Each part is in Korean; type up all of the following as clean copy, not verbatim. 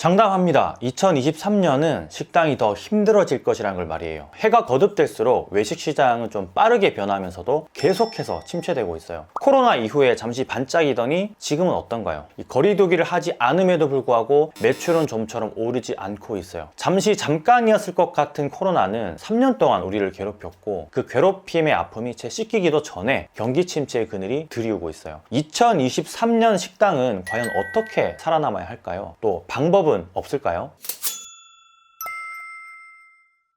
장담합니다. 2023년은 식당이 더 힘들어질 것이라는 걸 말이에요. 해가 거듭될수록 외식 시장은 좀 빠르게 변하면서도 계속해서 침체되고 있어요. 코로나 이후에 잠시 반짝이더니 지금은 어떤가요? 이 거리두기를 하지 않음에도 불구하고 매출은 좀처럼 오르지 않고 있어요. 잠깐이었을 것 같은 코로나는 3년 동안 우리를 괴롭혔고, 그 괴롭힘의 아픔이 채 씻기기도 전에 경기 침체의 그늘이 들이오고 있어요. 2023년 식당은 과연 어떻게 살아남아야 할까요? 또 방법은 없을까요?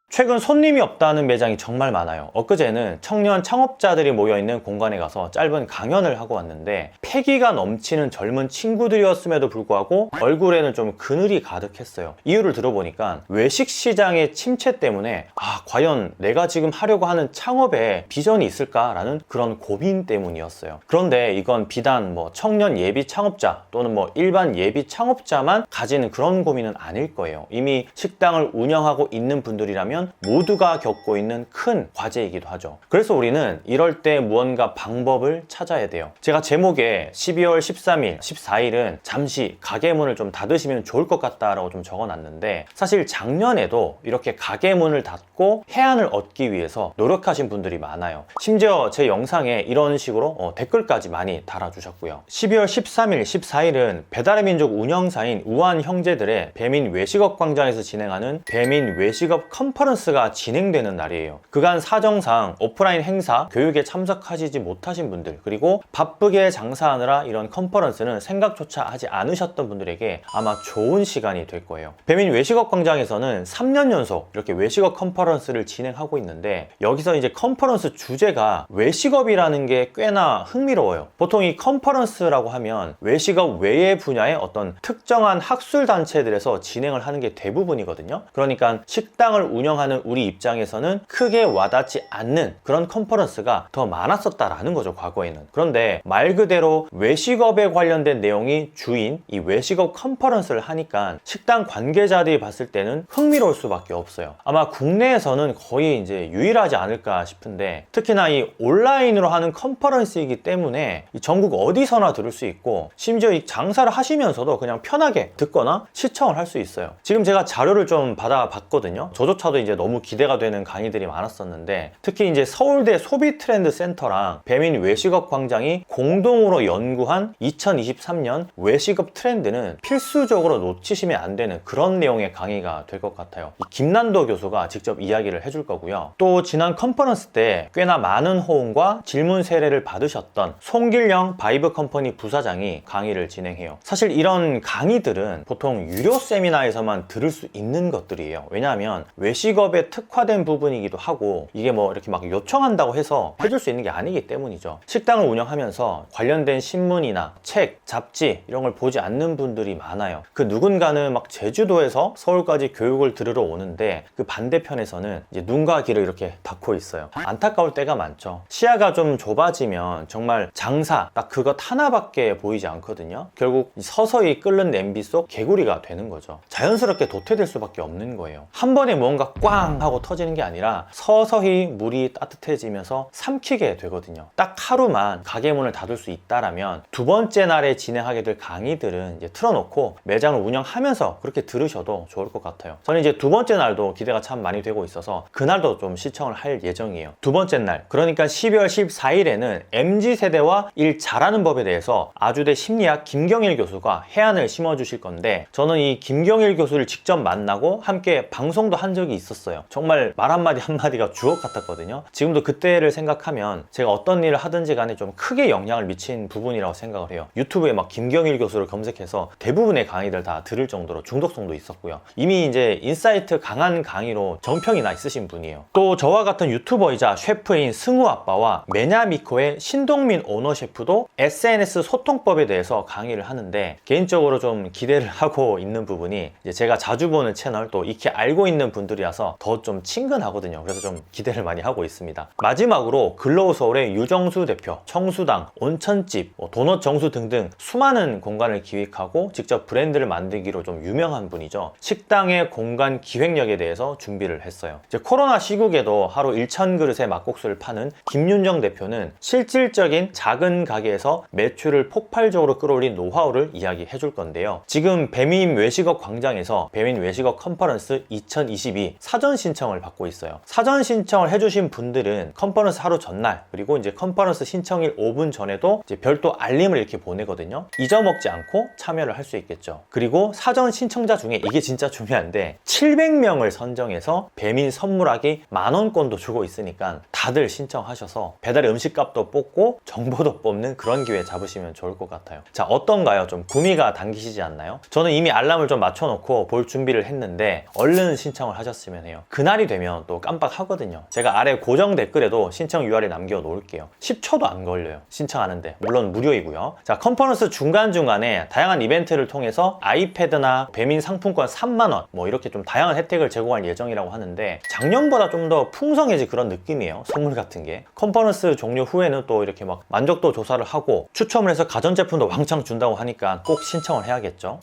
최근 손님이 없다는 매장이 정말 많아요. 엊그제는 청년 창업자들이 모여있는 공간에 가서 짧은 강연을 하고 왔는데, 패기가 넘치는 젊은 친구들이었음에도 불구하고 얼굴에는 좀 그늘이 가득했어요. 이유를 들어보니까 외식 시장의 침체 때문에 과연 내가 지금 하려고 하는 창업에 비전이 있을까라는 그런 고민 때문이었어요. 그런데 이건 비단 청년 예비 창업자 또는 일반 예비 창업자만 가지는 그런 고민은 아닐 거예요. 이미 식당을 운영하고 있는 분들이라면 모두가 겪고 있는 큰 과제이기도 하죠. 그래서 우리는 이럴 때 무언가 방법을 찾아야 돼요. 제가 제목에 12월 13일, 14일은 잠시 가게 문을 좀 닫으시면 좋을 것 같다라고 좀 적어놨는데, 사실 작년에도 이렇게 가게 문을 닫고 해안을 얻기 위해서 노력하신 분들이 많아요. 심지어 제 영상에 이런 식으로 댓글까지 많이 달아주셨고요. 12월 13일, 14일은 배달의 민족 운영사인 우한 형제들의 배민 외식업 광장에서 진행하는 배민 외식업 컨퍼런스가 진행되는 날이에요. 그간 사정상 오프라인 행사, 교육에 참석하시지 못하신 분들, 그리고 바쁘게 장사하느라 이런 컨퍼런스는 생각조차 하지 않으셨던 분들에게 아마 좋은 시간이 될 거예요. 배민 외식업 광장에서는 3년 연속 이렇게 외식업 컨퍼런스를 진행하고 있는데, 여기서 이제 컨퍼런스 주제가 외식업이라는 게 꽤나 흥미로워요. 보통 이 컨퍼런스라고 하면 외식업 외의 분야의 어떤 특정한 학술 단체들에서 진행을 하는 게 대부분이거든요. 그러니까 식당을 운영하는 우리 입장에서는 크게 와닿지 않는 그런 컨퍼런스가 더 많았었다라는 거죠, 과거에는. 그런데 말 그대로 외식업에 관련된 내용이 주인 이 외식업 컨퍼런스를 하니까 식당 관계자들이 봤을 때는 흥미로울 수밖에 없어요. 아마 국내에서는 거의 이제 유일하지 않을까 싶은데, 특히나 이 온라인으로 하는 컨퍼런스이기 때문에 전국 어디서나 들을 수 있고, 심지어 이 장사를 하시면서도 그냥 편하게 듣거나 시청을 할 수 있어요. 지금 제가 자료를 좀 받아봤거든요. 저조차도 이제 너무 기대가 되는 강의들이 많았었는데, 특히 이제 서울대 소비 트렌드 센터랑 배민 외식업 광장이 공동으로 연구한 2023년 외식업 트렌드는 필수적으로 놓치시면 안 되는 그런 내용의 강의가 될 것 같아요. 김난도 교수가 직접 이야기를 해줄 거고요. 또 지난 컨퍼런스 때 꽤나 많은 호응과 질문 세례를 받으셨던 송길영 바이브 컴퍼니 부사장이 강의를 진행해요. 사실 이런 강의들은 보통 유료 세미나에서만 들을 수 있는 것들이에요. 왜냐하면 외식업에 특화된 부분이기도 하고, 이게 이렇게 막 요청한다고 해서 해줄 수 있는 게 아니기 때문이죠. 식당을 운영하면서 관련된 신문이나 책, 잡지 이런 걸 보지 않는 분들이 많아요. 그 누군가는 막 제주도에서 서울까지 교육을 들으러 오는데, 그 반대편에서는 이제 눈과 귀를 이렇게 닫고 있어요. 안타까울 때가 많죠. 시야가 좀 좁아지면 정말 장사 딱 그것 하나밖에 보이지 않거든요. 결국 서서히 끓는 냄비 속 개구리가 되는 거죠. 자연스럽게 도태될 수밖에 없는 거예요. 한 번에 뭔가 꽝 하고 터지는 게 아니라 서서히 물이 따뜻해지면서 삼키게 되거든요. 딱 하루만 가게 문을 닫을 수 있다라면 두 번째 날에 진행하게 될 강의들은 이제 틀어놓고 매장을 운영하면서 그렇게 들으셔도 좋을 것 같아요. 저는 이제 두 번째 날도 기대가 참 많이 되고 있어서 그날도 좀 시청을 할 예정이에요. 두 번째 날, 그러니까 12월 14일에는 MZ세대와 일 잘하는 법에 대해서 아주대 심리학 김경일 교수가 해안을 심어주실 건데, 저는 이 김경일 교수를 직접 만나고 함께 방송도 한 적이 있었어요. 정말 말 한마디 한마디가 주옥 같았거든요. 지금도 그때를 생각하면 제가 어떤 일을 하든지 간에 좀 크게 영향을 미친 부분이라고 생각을 해요. 유튜브에 막 김경일 교수를 검색해서 대부분의 강의들 다 들을 정도로 중독성도 있었고요. 이미 이제 인사이트 강한 강의로 정평이 나 있으신 분이에요. 또 저와 같은 유튜버이자 셰프인 승우 아빠와 메냐미코의 신동민 오너 셰프도 SNS 소통법에 대해서 강의를 하는데, 개인적으로 좀 기대를 하고 있는 부분이, 이제 제가 자주 보는 채널 또 익히 알고 있는 분들이라서 공간이라서 더 좀 친근하거든요. 그래서 좀 기대를 많이 하고 있습니다. 마지막으로 글로우 서울의 유정수 대표, 청수당, 온천집, 도넛 정수 등등 수많은 공간을 기획하고 직접 브랜드를 만들기로 좀 유명한 분이죠. 식당의 공간 기획력에 대해서 준비를 했어요. 이제 코로나 시국에도 하루 1,000그릇의 막국수를 파는 김윤정 대표는 실질적인 작은 가게에서 매출을 폭발적으로 끌어올린 노하우를 이야기해 줄 건데요. 지금 배민 외식업 광장에서 배민 외식업 컨퍼런스 2022 사전 신청을 받고 있어요. 사전 신청을 해주신 분들은 컨퍼런스 하루 전날, 그리고 이제 컨퍼런스 신청일 5분 전에도 이제 별도 알림을 이렇게 보내거든요. 잊어먹지 않고 참여를 할 수 있겠죠. 그리고 사전 신청자 중에 이게 진짜 중요한데 700명을 선정해서 배민 선물하기 만원권도 주고 있으니까 다들 신청하셔서 배달의 음식값도 뽑고 정보도 뽑는 그런 기회 잡으시면 좋을 것 같아요. 자, 어떤가요? 좀 구미가 당기시지 않나요? 저는 이미 알람을 좀 맞춰놓고 볼 준비를 했는데 얼른 신청을 하셨으면 해요. 그날이 되면 또 깜빡하거든요. 제가 아래 고정 댓글에도 신청 URL 남겨놓을게요. 10초도 안 걸려요, 신청하는데. 물론 무료이고요. 자, 컨퍼런스 중간중간에 다양한 이벤트를 통해서 아이패드나 배민 상품권 3만원 뭐 이렇게 좀 다양한 혜택을 제공할 예정이라고 하는데 작년보다 좀 더 풍성해질 그런 느낌이에요, 선물 같은 게. 컨퍼런스 종료 후에는 또 이렇게 막 만족도 조사를 하고 추첨을 해서 가전제품도 왕창 준다고 하니까 꼭 신청을 해야겠죠.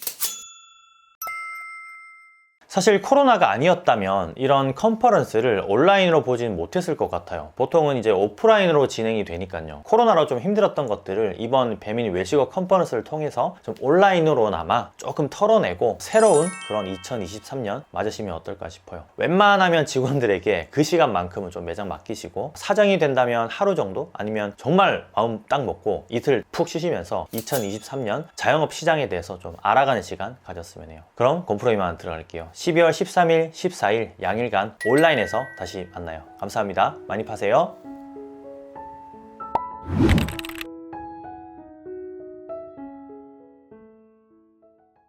사실 코로나가 아니었다면 이런 컨퍼런스를 온라인으로 보진 못했을 것 같아요. 보통은 이제 오프라인으로 진행이 되니까요. 코로나로 좀 힘들었던 것들을 이번 배민 외식업 컨퍼런스를 통해서 좀 온라인으로나마 조금 털어내고 새로운 그런 2023년 맞으시면 어떨까 싶어요. 웬만하면 직원들에게 그 시간만큼은 좀 매장 맡기시고, 사정이 된다면 하루 정도, 아니면 정말 마음 딱 먹고 이틀 푹 쉬시면서 2023년 자영업 시장에 대해서 좀 알아가는 시간 가졌으면 해요. 그럼 곰프로이만 들어갈게요. 12월 13일, 14일 양일간 온라인에서 다시 만나요. 감사합니다. 많이 파세요.